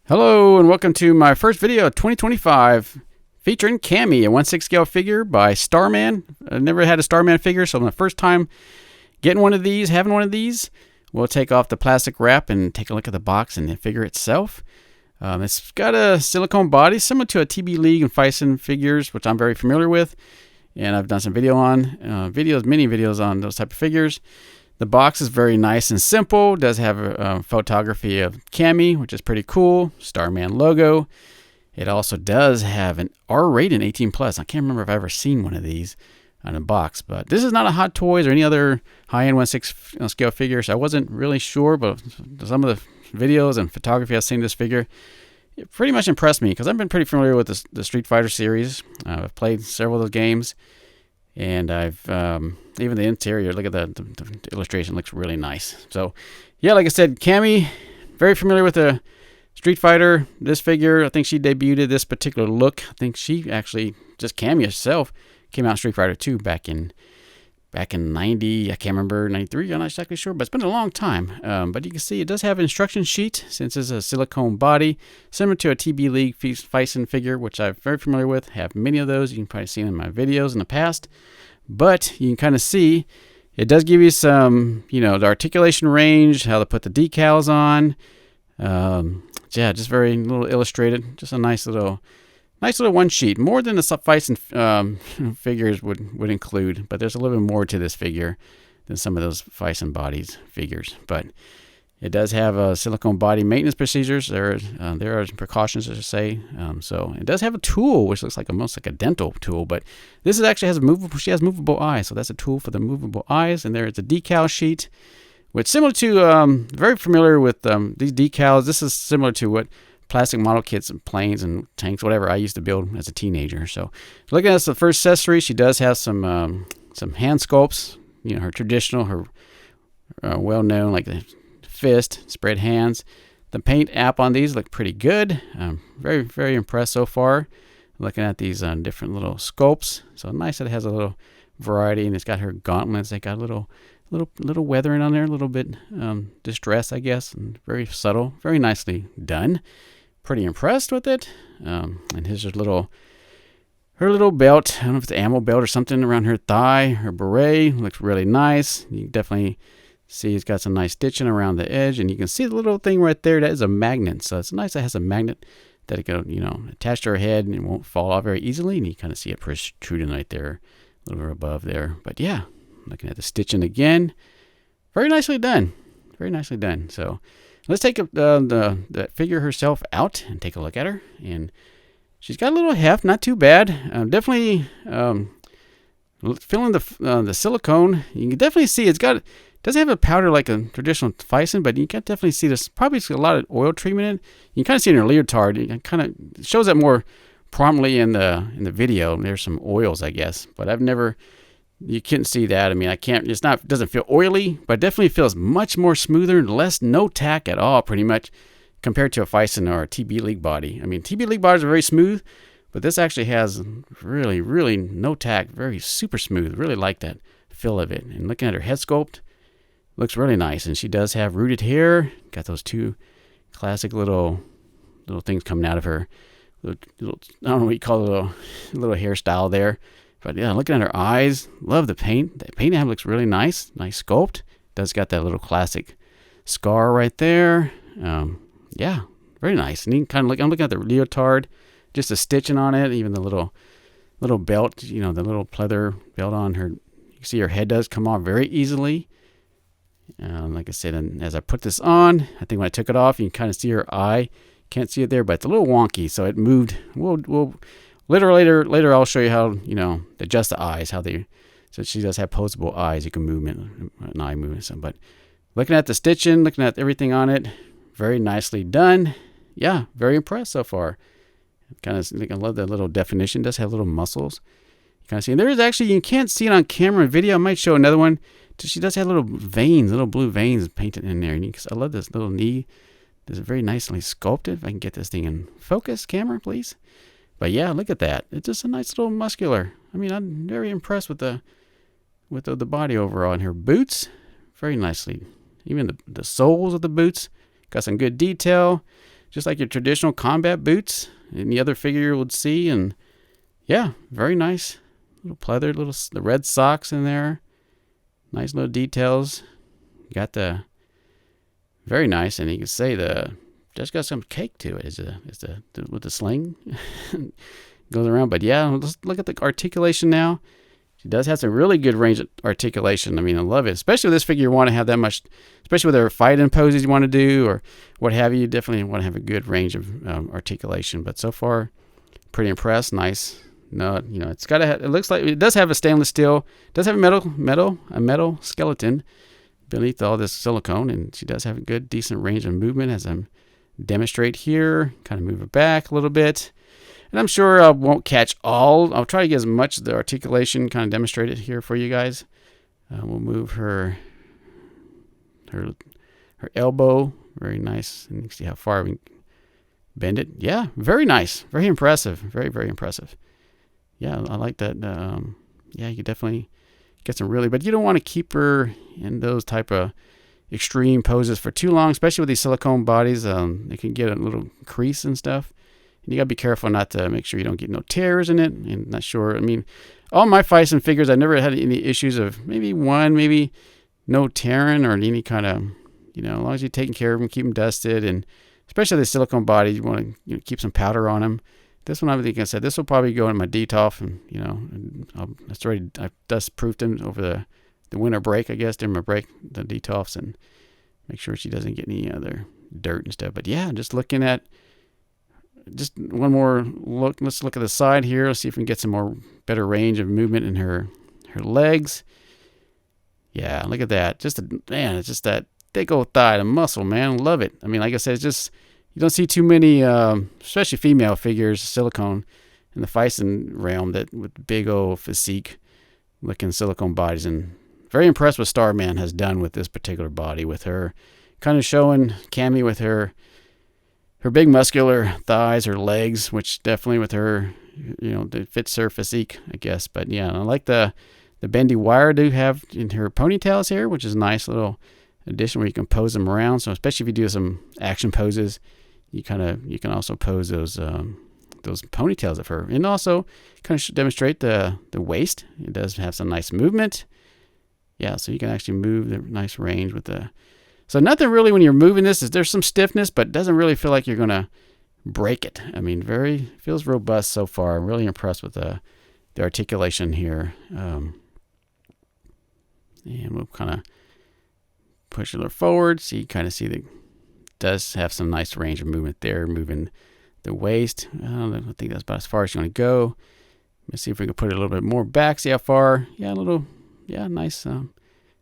Hello and welcome to my first video of 2025 featuring Cammy, a 1/6 scale figure by Starman. I've never had a Starman figure, so my first time getting one of these, having one of these. We'll take off the plastic wrap and take a look at the box and the figure itself. It's got a silicone body similar to a TB League and Fison figures, which I'm very familiar with, and I've done some many videos on those type of figures. The box is very nice and simple. It does have a photography of Cammy, which is pretty cool. Starman logo. It also does have an R rating 18+. I can't remember if I've ever seen one of these on a box, but this is not a Hot Toys or any other high-end 1/6 scale figure, so I wasn't really sure, but some of the videos and photography I've seen of this figure, it pretty much impressed me because I've been pretty familiar with the Street Fighter series. I've played several of those games. And I've, even the interior, look at the illustration, looks really nice. So, yeah, like I said, Cammy, very familiar with the Street Fighter. This figure, I think she debuted this particular look. I think she actually, just Cammy herself, came out in Street Fighter 2 back in 90, I can't remember, 93, I'm not exactly sure, but it's been a long time. But you can see it does have an instruction sheet since it's a silicone body, similar to a TB League Fison figure, which I'm very familiar with. Have many of those. You can probably see them in my videos in the past. But you can kind of see it does give you some, the articulation range, how to put the decals on. Yeah, just very little illustrated. Just a nice little one sheet, more than the Fison figures would include, but there's a little bit more to this figure than some of those Fison bodies figures. But it does have a silicone body maintenance procedures. There are precautions, as I say. So it does have a tool, which looks like almost like a dental tool, but this actually has she has movable eyes, so that's a tool for the movable eyes. And there is a decal sheet, which similar to very familiar with these decals. This is similar to what plastic model kits and planes and tanks, whatever I used to build as a teenager. So looking at the first accessory, she does have some hand sculpts, her traditional, her well-known, like the fist, spread hands. The paint app on these look pretty good. Very, very impressed so far. Looking at these different little sculpts. So nice that it has a little variety, and it's got her gauntlets. They got a little weathering on there, a little bit distress, I guess, and very subtle, very nicely done. Pretty impressed with it. And here's her little belt. I don't know if it's an ammo belt or something around her thigh. Her beret looks really nice. You can definitely see it's got some nice stitching around the edge, and you can see the little thing right there. That is a magnet. So it's nice. It has a magnet that it can, attach to her head, and it won't fall off very easily. And you kind of see it protruding right there, a little bit above there. But yeah, looking at the stitching again, very nicely done. Very nicely done. So let's take the figure herself out and take a look at her. And she's got a little heft, not too bad. Definitely feeling the silicone. You can definitely see doesn't have a powder like a traditional Fison, but you can definitely see there's probably a lot of oil treatment in it. You can kind of see in her leotard. It kind of shows that more prominently in the video. There's some oils, I guess, but you can't see that. I mean, it doesn't feel oily, but it definitely feels much more smoother and no tack at all, pretty much, compared to a Fison or a TB League body. I mean, TB League bodies are very smooth, but this actually has really, really no tack, very super smooth. Really like that feel of it. And looking at her head sculpt, looks really nice. And she does have rooted hair. Got those two classic little things coming out of her. I don't know what you call it, little hairstyle there. But yeah, looking at her eyes, love the paint. The paint app looks really nice. Nice sculpt. Does got that little classic scar right there. Yeah, very nice. And you can kind of I'm looking at the leotard, just the stitching on it, even the little belt, the little pleather belt on her. You can see her head does come off very easily. Like I said, as I put this on, I think when I took it off, you can kind of see her eye. Can't see it there, but it's a little wonky, so it moved. We'll later I'll show you how, adjust the eyes, so she does have posable eyes. You can move an eye movement. But looking at the stitching, looking at everything on it, very nicely done. Yeah, very impressed so far. I love that little definition. It does have little muscles. You kind of see, and there is actually, you can't see it on camera and video. I might show another one. She does have little blue veins painted in there. And I love this little knee. This is very nicely sculpted. If I can get this thing in focus, camera, please. But yeah, look at that. It's just a nice little muscular. I mean, I'm very impressed with the body overall. And her boots, very nicely. Even the soles of the boots got some good detail. just like your traditional combat boots any other figure would see. And yeah, very nice. Little pleather, the red socks in there. Nice little details. Got the very nice, and you can say just got some cake to it. Is with the sling goes around. But yeah, let's look at the articulation now. She does have some really good range of articulation. I mean, I love it, especially with this figure. You want to have that much, especially with her fighting poses you want to do or what have you. You definitely want to have a good range of articulation. But so far, pretty impressed. Nice. No, it's got it looks like it does have a stainless steel. It does have a metal skeleton beneath all this silicone, and she does have a good, decent range of movement as I'm demonstrate here. Kind of move it back a little bit. And I'm sure I won't catch all. I'll try to get as much of the articulation kind of demonstrated here for you guys. We'll move her elbow. Very nice. And you can see how far we can bend it. Yeah, very nice. Very impressive. Very, very impressive. Yeah, I like that. Yeah, you could definitely get some really, but you don't want to keep her in those type of extreme poses for too long, especially with these silicone bodies. They can get a little crease and stuff. And you got to be careful not to make sure you don't get no tears in it. And not sure. I mean, all my Fison figures, I never had any issues of maybe no tearing or any kind of, as long as you're taking care of them, keep them dusted. And especially the silicone body, you want to keep some powder on them. This one, I think I said, this will probably go in my detolf, and I've dust proofed them over the winter break, I guess, during my break, the detolfs, and make sure she doesn't get any other dirt and stuff. But yeah, just looking at just one more look. Let's look at the side here. Let's see if we can get some more better range of movement in her legs. Yeah, look at that. It's just that thick old thigh, the muscle, man. Love it. I mean, like I said, it's just. You don't see too many, especially female figures, silicone, in the Fison realm that with big old physique looking silicone bodies. And very impressed with Starman has done with this particular body, with her kind of showing Cammy with her big muscular thighs, her legs, which definitely with her, that fits her physique, I guess. But yeah, I like the bendy wire do have in her ponytails here, which is a nice little addition where you can pose them around. So especially if you do some action poses, you can also pose those ponytails of her, and also kind of demonstrate the waist. It does have some nice movement. Yeah, so you can actually move the nice range with the. So nothing really when you're moving this there's some stiffness, but it doesn't really feel like you're gonna break it. I mean, feels robust so far. I'm really impressed with the articulation here. And we'll kind of push a little forward, so you kind of see does have some nice range of movement there, moving the waist. I think that's about as far as you want to go. Let's see if we can put it a little bit more back, see how far. Yeah, nice little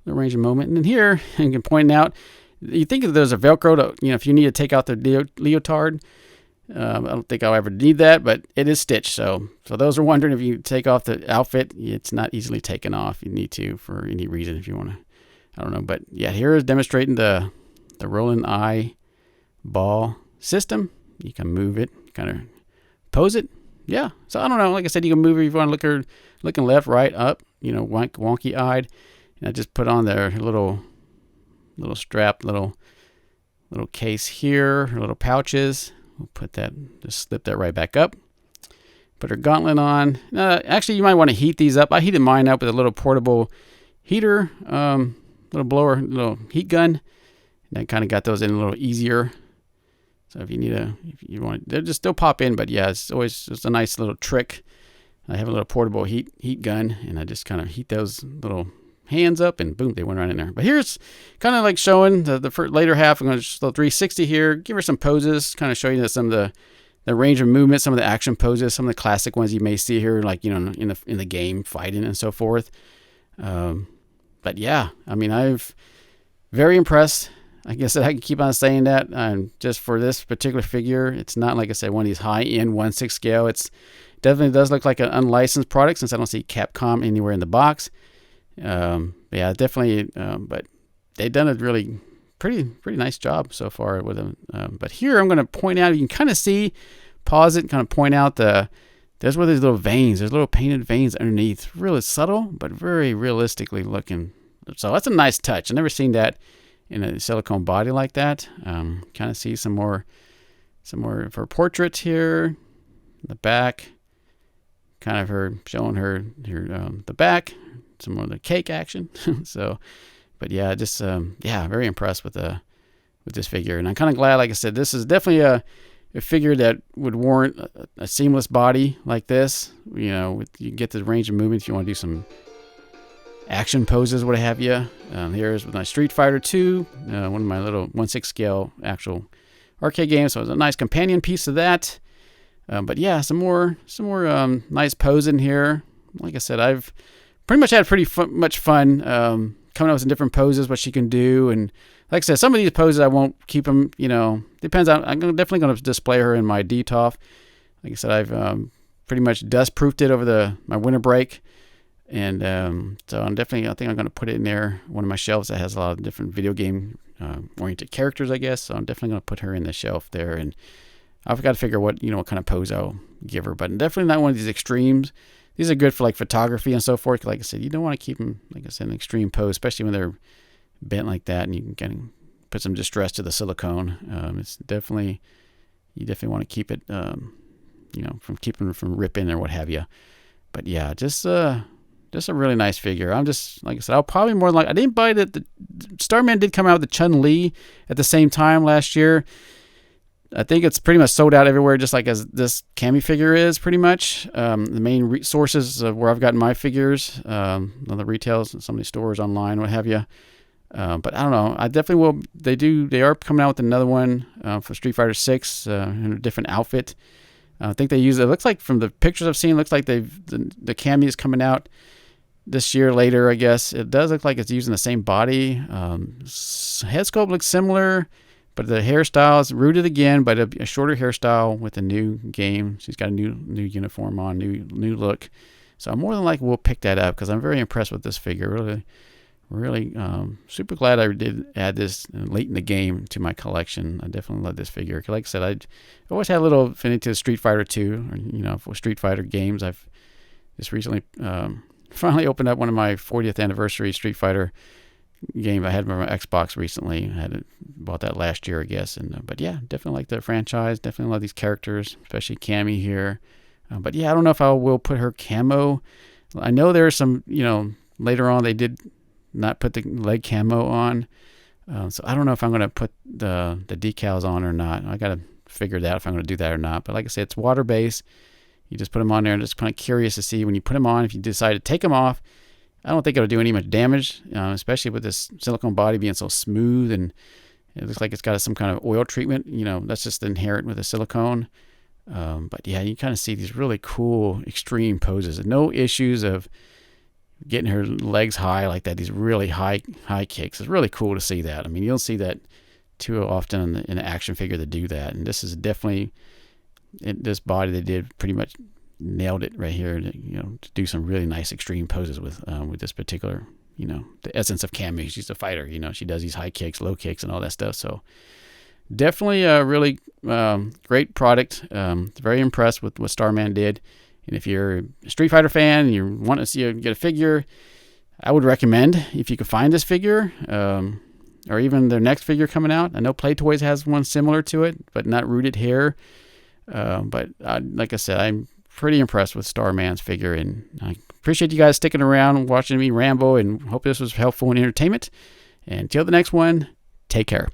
range of movement. And then here, you can point out, you think if there's a Velcro to, if you need to take out the leotard, I don't think I'll ever need that, but it is stitched. So those are wondering if you take off the outfit, it's not easily taken off. You need to for any reason if you want to. I don't know, but yeah, here is demonstrating the rolling eye ball system. You can move it, kind of pose it. Yeah, so I don't know. Like I said, you can move it if you want to looking left, right, up. Wonky eyed. And I just put on there her little strap, little case here, her little pouches. We'll put that, just slip that right back up. Put her gauntlet on. Actually, you might want to heat these up. I heated mine up with a little portable heater. Little blower, little heat gun, and I kind of got those in a little easier. So if you want, they'll pop in. But yeah, it's a nice little trick. I have a little portable heat gun, and I just kind of heat those little hands up, and boom, they went right in there. But here's kind of like showing the later half. I'm going to just a little 360 here, give her some poses, kind of show you some of the range of movement, some of the action poses, some of the classic ones you may see here, like in the game fighting and so forth. But yeah, I mean, I've very impressed. I guess I can keep on saying that. Just for this particular figure, it's not, like I said, one of these high-end 1/6 scale. It's definitely does look like an unlicensed product, since I don't see Capcom anywhere in the box. Yeah, definitely. But they've done a really pretty nice job so far with them. But here I'm going to point out. You can kind of see, pause it, kind of point out there's where these little veins, there's little painted veins underneath. Really subtle, but very realistically looking. So that's a nice touch. I've never seen that in a silicone body like that. Kind of see some Some more of her portrait here. The back. Kind of her showing her the back. Some more of the cake action. So, but yeah, just very impressed with this figure. And I'm kind of glad, like I said, this is definitely a figure that would warrant a seamless body like this. You know, you get the range of movement if you want to do some action poses, what have you. Here's with my Street Fighter 2, one of my little 1/6 scale actual arcade games. So it was a nice companion piece to that. But yeah, some more nice posing here. Like I said, I've pretty much had pretty much fun coming up with some different poses, what she can do. And like I said, some of these poses I won't keep them, you know, depends on, I'm definitely going to display her in my DTOF. Like I said, I've pretty much dust proofed it over my winter break. And so I think I'm going to put it in there, one of my shelves that has a lot of different video game oriented characters, I guess. So I'm definitely going to put her in the shelf there. And I've got to figure what kind of pose I'll give her, but definitely not one of these extremes. These are good for like photography and so forth. Like I said, you don't want to keep them, like I said, in an extreme pose, especially when they're bent like that, and you can kind of put some distress to the silicone. It's definitely, you definitely want to keep it, from keeping them from ripping or what have you. But yeah, just a really nice figure. I'm just, like I said, I'll probably more like, I didn't buy it. The Starman did come out with the Chun-Li at the same time last year. I think it's pretty much sold out everywhere, just like as this Cammy figure is pretty much. The main sources of where I've gotten my figures, on the retails and some of these stores online, what have you. But I don't know. I definitely will. They are coming out with another one for Street Fighter 6 in a different outfit. I think they use it. Looks like from the pictures I've seen, looks like the Cammy is coming out this year later, I guess. It does look like it's using the same body. Head sculpt looks similar. But the hairstyle is rooted again, but a shorter hairstyle with a new game. She's got a new uniform on, new look. So I'm more than likely we'll pick that up because I'm very impressed with this figure. Really super glad I did add this late in the game to my collection. I definitely love this figure. Like I said, I always had a little affinity to Street Fighter 2, or, for Street Fighter games. I've just recently finally opened up one of my 40th anniversary Street Fighter game I had on my Xbox recently. I bought that last year, I guess. And but yeah, definitely like the franchise. Definitely love these characters, especially Cammy here. But yeah, I don't know if I will put her camo. I know there's some, later on they did not put the leg camo on. So I don't know if I'm going to put the decals on or not. I got to figure that out if I'm going to do that or not. But like I said, it's water based. You just put them on there, and just kind of curious to see when you put them on, if you decide to take them off. I don't think it'll do any much damage, especially with this silicone body being so smooth, and it looks like it's got some kind of oil treatment. That's just inherent with the silicone. But yeah, you kind of see these really cool extreme poses, and no issues of getting her legs high like that. These really high kicks. It's really cool to see that. I mean, you don't see that too often in an action figure to do that, and this is definitely this body they did pretty much nailed it right here to do some really nice extreme poses with this particular, the essence of Cammy. She's a fighter, she does these high kicks, low kicks, and all that stuff. So definitely a really great product. Very impressed with what Starman did. And if you're a Street Fighter fan and you want to get a figure, I would recommend, if you could find this figure, or even their next figure coming out. I know Play Toys has one similar to it, but not rooted here. But like I said, I'm pretty impressed with Starman's figure, and I appreciate you guys sticking around and watching me ramble, and hope this was helpful and entertainment. And until the next one, take care.